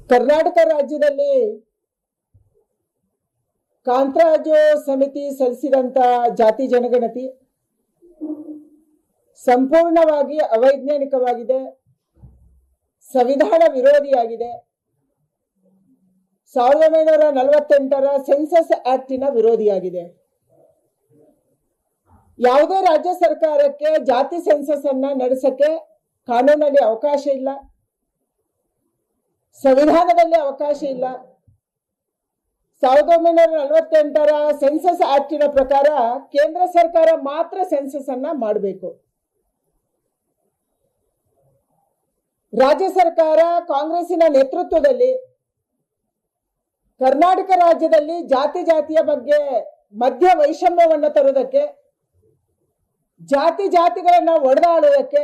ಕರ್ನಾಟಕ ರಾಜ್ಯದಲ್ಲಿ ಕಾಂತರಾಜು ಸಮಿತಿ ಸಲ್ಲಿಸಿದಂತ ಜಾತಿ ಜನಗಣತಿ ಸಂಪೂರ್ಣವಾಗಿ ಅವೈಜ್ಞಾನಿಕವಾಗಿದೆ, ಸಂವಿಧಾನ ವಿರೋಧಿಯಾಗಿದೆ. 1948ರ ಸೆನ್ಸಸ್ ಆಕ್ಟಿನ ವಿರೋಧಿಯಾಗಿದೆ. ಯಾವುದೇ ರಾಜ್ಯ ಸರ್ಕಾರಕ್ಕೆ ಜಾತಿ ಸೆನ್ಸಸ್ ಅನ್ನ ನಡೆಸಕ್ಕೆ ಕಾನೂನಲ್ಲಿ ಅವಕಾಶ ಇಲ್ಲ, ಸಂವಿಧಾನದಲ್ಲಿ ಅವಕಾಶ ಇಲ್ಲ. 1948ರ ಸೆನ್ಸಸ್ ಆಕ್ಟಿನ ಪ್ರಕಾರ ಕೇಂದ್ರ ಸರ್ಕಾರ ಮಾತ್ರ ಸೆನ್ಸಸ್ ಅನ್ನ ಮಾಡಬೇಕು. ರಾಜ್ಯ ಸರ್ಕಾರ ಕಾಂಗ್ರೆಸ್ಸಿನ ನೇತೃತ್ವದಲ್ಲಿ ಕರ್ನಾಟಕ ರಾಜ್ಯದಲ್ಲಿ ಜಾತಿಯ ಬಗ್ಗೆ ಮಧ್ಯ ವೈಷಮ್ಯವನ್ನು ತರುವುದಕ್ಕೆ, ಜಾತಿಗಳನ್ನ ಒಡೆದಾಡುವುದಕ್ಕೆ,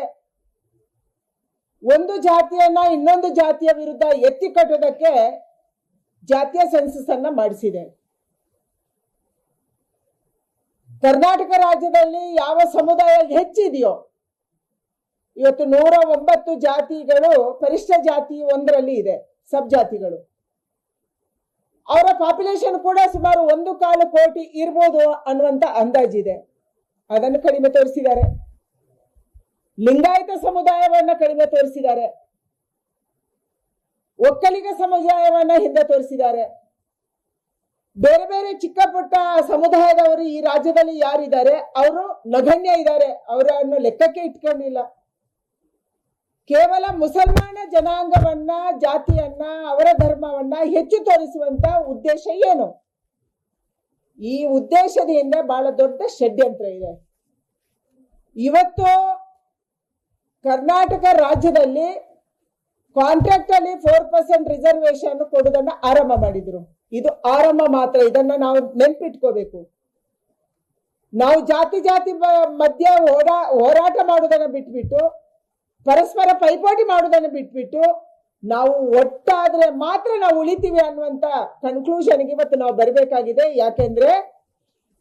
ಒಂದು ಜಾತಿಯನ್ನ ಇನ್ನೊಂದು ಜಾತಿಯ ವಿರುದ್ಧ ಎತ್ತಿ ಕಟ್ಟುವುದಕ್ಕೆ ಜಾತಿಯ ಸೆನ್ಸಸ್ ಅನ್ನ ಮಾಡಿಸಿದೆ. ಕರ್ನಾಟಕ ರಾಜ್ಯದಲ್ಲಿ ಯಾವ ಸಮುದಾಯ ಹೆಚ್ಚಿದೆಯೋ, ಇವತ್ತು 109 ಜಾತಿಗಳು ಪರಿಷ್ಠ ಜಾತಿ 1ರಲ್ಲಿ ಇದೆ, ಸಬ್ ಜಾತಿಗಳು. ಅವರ ಪಾಪ್ಯುಲೇಷನ್ ಕೂಡ ಸುಮಾರು 1.25 ಕೋಟಿ ಇರ್ಬೋದು ಅನ್ನುವಂತ ಅಂದಾಜಿದೆ. ಅದನ್ನು ಕಡಿಮೆ ತೋರಿಸಿದ್ದಾರೆ. ಲಿಂಗಾಯತ ಸಮುದಾಯವನ್ನ ಕಡಿಮೆ ತೋರಿಸಿದ್ದಾರೆ, ಒಕ್ಕಲಿಗ ಸಮುದಾಯವನ್ನ ಹಿಂದೆ ತೋರಿಸಿದ್ದಾರೆ. ಬೇರೆ ಬೇರೆ ಚಿಕ್ಕ ಪುಟ್ಟ ಸಮುದಾಯದವರು ಈ ರಾಜ್ಯದಲ್ಲಿ ಯಾರಿದ್ದಾರೆ ಅವರು ನಗಣ್ಯ ಇದ್ದಾರೆ, ಅವರನ್ನು ಲೆಕ್ಕಕ್ಕೆ ಇಟ್ಕೊಂಡಿಲ್ಲ. ಕೇವಲ ಮುಸಲ್ಮಾನ ಜನಾಂಗವನ್ನ, ಜಾತಿಯನ್ನ, ಅವರ ಧರ್ಮವನ್ನ ಹೆಚ್ಚು ತೋರಿಸುವಂತ ಉದ್ದೇಶ ಏನು? ಈ ಉದ್ದೇಶದಿಂದ ಬಹಳ ದೊಡ್ಡ ಷಡ್ಯಂತ್ರ ಇದೆ. ಇವತ್ತು ಕರ್ನಾಟಕ ರಾಜ್ಯದಲ್ಲಿ ಕಾಂಟ್ರಾಕ್ಟ್ ಅಲ್ಲಿ 4% ರಿಸರ್ವೇಶನ್ ಕೊಡುವುದನ್ನ ಆರಂಭ ಮಾಡಿದ್ರು. ಇದು ಆರಂಭ ಮಾತ್ರ, ಇದನ್ನ ನಾವು ನೆನ್ಪಿಟ್ಕೋಬೇಕು. ನಾವು ಜಾತಿ ಮಧ್ಯ ಹೋರಾಟ ಮಾಡುವುದನ್ನ ಬಿಟ್ಬಿಟ್ಟು, ಪರಸ್ಪರ ಪೈಪೋಟಿ ಮಾಡುವುದನ್ನು ಬಿಟ್ಬಿಟ್ಟು, ನಾವು ಒಟ್ಟಾದ್ರೆ ಮಾತ್ರ ನಾವು ಉಳಿತೀವಿ ಅನ್ನುವಂತ ಕನ್ಕ್ಲೂಷನ್ಗೆ ಇವತ್ತು ನಾವು ಬರಬೇಕಾಗಿದೆ. ಯಾಕೆಂದ್ರೆ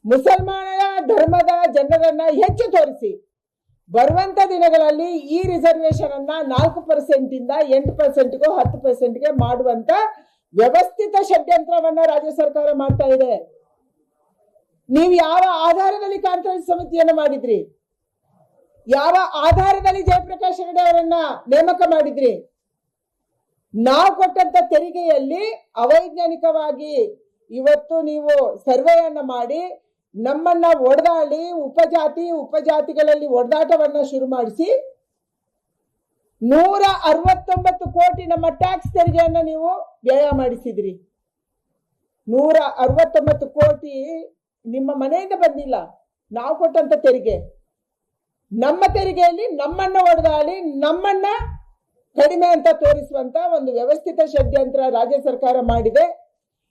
ಮುಸಲ್ಮಾನ ಧರ್ಮದ ಜನರನ್ನ ಹೆಚ್ಚು ತೋರಿಸಿ ಬರುವಂತ ದಿನಗಳಲ್ಲಿ ಈ ರಿಸರ್ವೇಶನ್ ಅನ್ನ 4% ಇಂದ 8%ಗೂ 10%ಗೆ ಮಾಡುವಂತ ವ್ಯವಸ್ಥಿತ ಷಡ್ಯಂತ್ರವನ್ನ ರಾಜ್ಯ ಸರ್ಕಾರ ಮಾಡ್ತಾ ಇದೆ. ನೀವು ಯಾವ ಆಧಾರದಲ್ಲಿ ಕಾಂತರಾಜು ಸಮಿತಿಯನ್ನು ಮಾಡಿದ್ರಿ? ಯಾವ ಆಧಾರದಲ್ಲಿ ಜಯಪ್ರಕಾಶ್ ರೆಡ್ಡಿ ಅವರನ್ನ ನೇಮಕ ಮಾಡಿದ್ರಿ? ನಾವು ಕೊಟ್ಟಂತ ತೆರಿಗೆಯಲ್ಲಿ ಅವೈಜ್ಞಾನಿಕವಾಗಿ ಇವತ್ತು ನೀವು ಸರ್ವೆಯನ್ನ ಮಾಡಿ ನಮ್ಮನ್ನ ಒಡೆದಾಡಿ ಉಪಜಾತಿಗಳಲ್ಲಿ ಒಡೆದಾಟವನ್ನ ಶುರು ಮಾಡಿಸಿ 169 ಕೋಟಿ ನಮ್ಮ ಟ್ಯಾಕ್ಸ್ ತೆರಿಗೆಯನ್ನ ನೀವು ವ್ಯಯ ಮಾಡಿಸಿದ್ರಿ. 169 ಕೋಟಿ ನಿಮ್ಮ ಮನೆಯಿಂದ ಬಂದಿಲ್ಲ, ನಾವು ಕೊಟ್ಟಂತ ತೆರಿಗೆ. ನಮ್ಮ ತೆರಿಗೆಯಲ್ಲಿ ನಮ್ಮನ್ನ ಒಡೆದಾಡಿ ನಮ್ಮನ್ನ ಕಡಿಮೆ ಅಂತ ತೋರಿಸುವಂತ ಒಂದು ವ್ಯವಸ್ಥಿತ ಷಡ್ಯಂತ್ರ ರಾಜ್ಯ ಸರ್ಕಾರ ಮಾಡಿದೆ.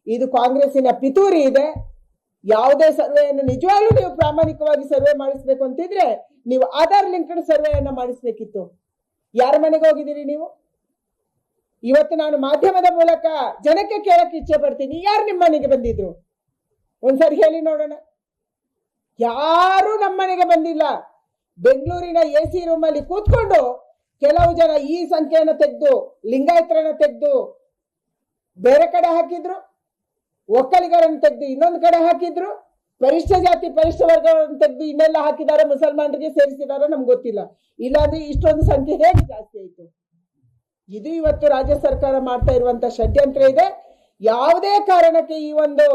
ಇದು ಕಾಂಗ್ರೆಸ್ಸಿನ ಪಿತೂರಿ ಇದೆ. ಯಾವುದೇ ಸರ್ವೆಯನ್ನು ನಿಜವಾಗ್ಲೂ ನೀವು ಪ್ರಾಮಾಣಿಕವಾಗಿ ಸರ್ವೆ ಮಾಡಿಸ್ಬೇಕು ಅಂತಿದ್ರೆ ನೀವು ಆಧಾರ್ ಲಿಂಕ್ಡ್ ಸರ್ವೆಯನ್ನ ಮಾಡಿಸ್ಬೇಕಿತ್ತು. ಯಾರ ಮನೆಗೆ ಹೋಗಿದ್ದೀರಿ ನೀವು? ಇವತ್ತು ನಾನು ಮಾಧ್ಯಮದ ಮೂಲಕ ಜನಕ್ಕೆ ಕೇಳಕ್ಕೆ ಇಚ್ಛೆ ಪಡ್ತೀನಿ, ಯಾರು ನಿಮ್ಮ ಮನೆಗೆ ಬಂದಿದ್ರು? ಒಂದ್ಸರಿ ಹೇಳಿ ನೋಡೋಣ. ಯಾರು ನಮ್ಮ ಮನೆಗೆ ಬಂದಿಲ್ಲ. ಬೆಂಗಳೂರಿನ AC ರೂಮಲ್ಲಿ ಕೂತ್ಕೊಂಡು ಕೆಲವು ಜನ ಈ ಸಂಖ್ಯೆಯನ್ನು ತೆಗೆದು ಲಿಂಗಾಯತರನ್ನ ತೆಗೆದು ಬೇರೆ ಕಡೆ ಹಾಕಿದ್ರು, ಒಕ್ಕಲಿಗರನ್ನು ತೆಗೆದು ಇನ್ನೊಂದು ಕಡೆ ಹಾಕಿದ್ರು, ಪರಿಷ್ಠ ಜಾತಿ ಪರಿಷ್ಠ ವರ್ಗವನ್ನು ತೆಗೆದು ಇನ್ನೆಲ್ಲ ಹಾಕಿದ್ದಾರೆ, ಮುಸಲ್ಮಾನರಿಗೆ ಸೇರಿಸಿದಾರೆ ನಮ್ಗೆ ಗೊತ್ತಿಲ್ಲ. ಇಲ್ಲಾಂದ್ರೆ ಇಷ್ಟೊಂದು ಸಂಖ್ಯೆ ಹೇಗೆ ಜಾಸ್ತಿ ಆಯ್ತು? ಇದು ಇವತ್ತು ರಾಜ್ಯ ಸರ್ಕಾರ ಮಾಡ್ತಾ ಇರುವಂತ ಷಡ್ಯಂತ್ರ ಇದೆ. ಯಾವುದೇ ಕಾರಣಕ್ಕೆ ಈ ಒಂದು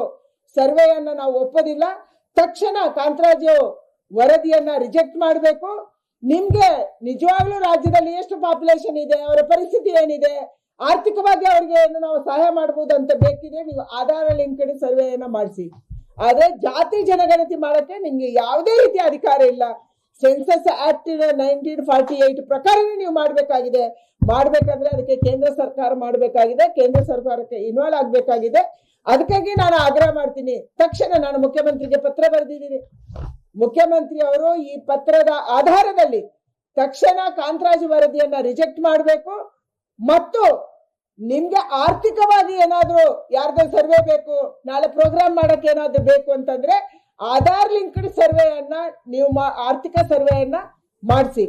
ಸರ್ವೆಯನ್ನ ನಾವು ಒಪ್ಪೋದಿಲ್ಲ. ತಕ್ಷಣ ಕಾಂತರಾಜು ವರದಿಯನ್ನ ರಿಜೆಕ್ಟ್ ಮಾಡಬೇಕು. ನಿಮ್ಗೆ ನಿಜವಾಗ್ಲೂ ರಾಜ್ಯದಲ್ಲಿ ಎಷ್ಟು ಪಾಪ್ಯುಲೇಷನ್ ಇದೆ, ಅವರ ಪರಿಸ್ಥಿತಿ ಏನಿದೆ, ಆರ್ಥಿಕವಾಗಿ ಅವ್ರಿಗೆ ಏನು ನಾವು ಸಹಾಯ ಮಾಡಬಹುದು ಅಂತ ಬೇಕಿದೆ, ನೀವು ಆಧಾರ ಲಿಂಕ್ಡ್ ಸರ್ವೆಯನ್ನ ಮಾಡಿಸಿ. ಆದ್ರೆ ಜಾತಿ ಜನಗಣತಿ ಮಾಡಕ್ಕೆ ನಿಮ್ಗೆ ಯಾವುದೇ ರೀತಿಯ ಅಧಿಕಾರ ಇಲ್ಲ. ಸೆನ್ಸಸ್ ಆಕ್ಟ್ 1948 ಪ್ರಕಾರನೇ ನೀವು ಮಾಡಬೇಕಾಗಿದೆ. ಮಾಡ್ಬೇಕಂದ್ರೆ ಅದಕ್ಕೆ ಕೇಂದ್ರ ಸರ್ಕಾರ ಮಾಡಬೇಕಾಗಿದೆ, ಕೇಂದ್ರ ಸರ್ಕಾರಕ್ಕೆ ಇನ್ವಾಲ್ವ್ ಆಗ್ಬೇಕಾಗಿದೆ. ಅದಕ್ಕಾಗಿ ನಾನು ಆಗ್ರಹ ಮಾಡ್ತೀನಿ. ತಕ್ಷಣ ನಾನು ಮುಖ್ಯಮಂತ್ರಿಗೆ ಪತ್ರ ಬರೆದಿದ್ದೀನಿ. ಮುಖ್ಯಮಂತ್ರಿ ಅವರು ಈ ಪತ್ರದ ಆಧಾರದಲ್ಲಿ ತಕ್ಷಣ ಕಾಂತರಾಜು ವರದಿಯನ್ನ ರಿಜೆಕ್ಟ್ ಮಾಡಬೇಕು. ಮತ್ತು ನಿಮ್ಗೆ ಆರ್ಥಿಕವಾಗಿ ಏನಾದ್ರು ಯಾರ್ದೋ ಸರ್ವೆ ಬೇಕು, ನಾಳೆ ಪ್ರೋಗ್ರಾಮ್ ಮಾಡಕ್ಕೆ ಏನಾದ್ರು ಬೇಕು ಅಂತಂದ್ರೆ ಆಧಾರ್ ಲಿಂಕ್ಡ್ ಸರ್ವೆಯನ್ನ ನೀವು ಆರ್ಥಿಕ ಸರ್ವೆಯನ್ನ ಮಾಡಿಸಿ.